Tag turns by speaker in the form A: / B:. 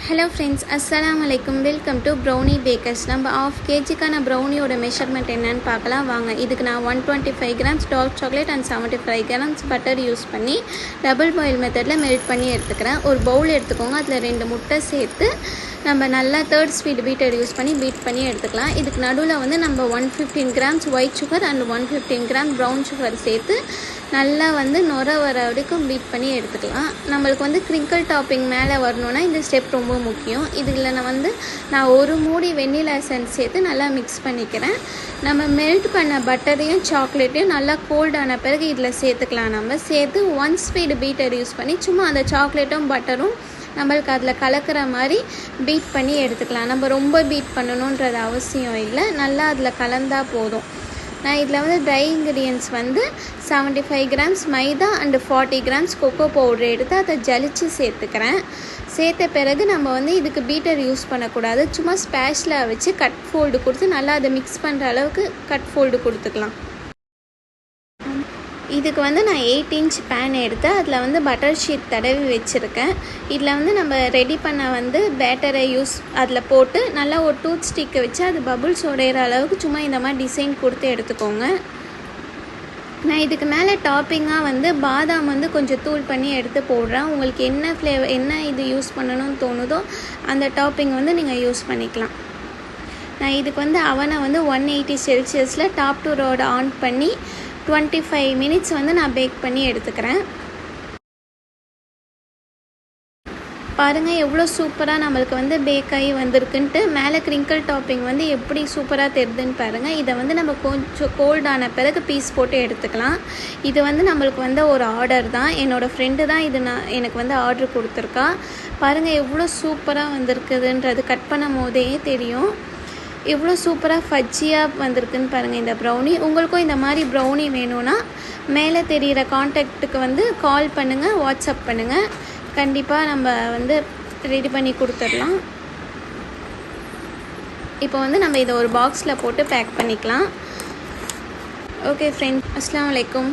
A: Hello friends, Assalamualaikum. Welcome to Brownie Bakers. நம்ம half kgக்கான brownieயோட measurement என்னன்னு பார்க்கலாம் வாங்க. இதுக்கு நான் 125 grams dark chocolate and 75 grams butter use பண்ணி டபுள் பாயில் மெத்தடில் மெல்ட் பண்ணி எடுத்துக்கிறேன். ஒரு பவுல் எடுத்துக்கோங்க. அதில் 2 முட்டை சேர்த்து நம்ம நல்லா தேர்ட் ஸ்பீட் பீட்டர் யூஸ் பண்ணி பீட் பண்ணி எடுத்துக்கலாம். இதுக்கு நடுவில் வந்து நம்ம 115 grams white sugar and 115 gram brown sugar சேர்த்து நல்லா வந்து நுர வர வரைக்கும் பீட் பண்ணி எடுத்துக்கலாம். நம்மளுக்கு வந்து கிரிங்கிள் டாப்பிங் மேலே வரணுன்னா இந்த ஸ்டெப் ரொம்ப முக்கியம். இதில் நான் ஒரு மூடி வெண்ணிலா எசன்ஸ் சேர்த்து நல்லா மிக்ஸ் பண்ணிக்கிறேன். நம்ம மெல்ட் பண்ண பட்டரையும் சாக்லேட்டையும் நல்லா கோல்டான பிறகு இதில் சேர்த்துக்கலாம். நம்ம சேர்த்து 1 ஸ்பீடு பீட்டர் யூஸ் பண்ணி சும்மா அந்த சாக்லேட்டும் பட்டரும் நம்மளுக்கு அதில் கலக்கிற மாதிரி பீட் பண்ணி எடுத்துக்கலாம். நம்ம ரொம்ப பீட் பண்ணணுன்றது அவசியம் இல்லை, நல்லா அதில் கலந்தால் போதும். நான் இதில் வந்து ட்ரை இன்க்ரீடியன்ட்ஸ் வந்து 75 grams maida and 40 grams cocoa powder எடுத்து அதை ஜலிச்சு சேர்த்துக்கிறேன். சேர்த்த பிறகு நம்ம வந்து இதுக்கு பீட்டர் யூஸ் பண்ணக்கூடாது, சும்மா ஸ்பேஷில் வச்சு கட் ஃபோல்டு கொடுத்து நல்லா அதை மிக்ஸ் பண்ணுற அளவுக்கு கட் ஃபோல்டு கொடுத்துக்கலாம். இதுக்கு வந்து நான் 8 inch பேன் எடுத்து அதில் வந்து பட்டர் ஷீட் தடவி வச்சுருக்கேன். இதில் வந்து நம்ம ரெடி பண்ண வந்து பேட்டரை அதில் போட்டு நல்லா ஒரு டூத் ஸ்டிக்கை வச்சு அது பபுள்ஸ் உடையிற அளவுக்கு சும்மா இந்த மாதிரி டிசைன் கொடுத்து எடுத்துக்கோங்க. நான் இதுக்கு மேலே டாப்பிங்காக வந்து பாதாம் வந்து கொஞ்சம் தூள் பண்ணி எடுத்து போடுறேன். உங்களுக்கு என்ன ஃப்ளேவர் என்ன இது யூஸ் பண்ணணும்னு தோணுதோ அந்த டாப்பிங் வந்து நீங்கள் யூஸ் பண்ணிக்கலாம். நான் இதுக்கு வந்து அவனை வந்து 180 Celsiusல டாப் டு ரோடு ஆன் பண்ணி 25 minutes வந்து நான் பேக் பண்ணி எடுத்துக்கிறேன். பாருங்கள் எவ்வளோ சூப்பராக நம்மளுக்கு வந்து பேக் ஆகி வந்திருக்குன்ட்டு. மேலே கிரிங்கிள் டாப்பிங் வந்து எப்படி சூப்பராக தெரியுதுன்னு பாருங்கள். இதை வந்து நம்ம கொஞ்சம் கோல்டான பிறகு பீஸ் போட்டு எடுத்துக்கலாம். இது வந்து நம்மளுக்கு வந்து ஒரு ஆர்டர் தான், என்னோடய ஃப்ரெண்டு தான் இது எனக்கு வந்து ஆர்டர் கொடுத்துருக்கா. பாருங்கள் எவ்வளோ சூப்பராக வந்திருக்குதுன்றது கட் பண்ணும் போதே தெரியும். எவ்வளோ சூப்பராக ஃபஜ்ஜியாக வந்திருக்குன்னு பாருங்கள் இந்த ப்ரௌனி. உங்களுக்கும் இந்த மாதிரி ப்ரௌனி வேணும்னா மேலே தெரிகிற காண்டாக்டுக்கு வந்து கால் பண்ணுங்கள், வாட்ஸ்அப் பண்ணுங்கள். கண்டிப்பாக நம்ம வந்து ரெடி பண்ணி கொடுத்துடலாம். இப்போ வந்து நம்ம இதை ஒரு பாக்ஸில் போட்டு பேக் பண்ணிக்கலாம். ஓகே ஃப்ரெண்ட்ஸ், அஸ்ஸலாமு அலைக்கும்.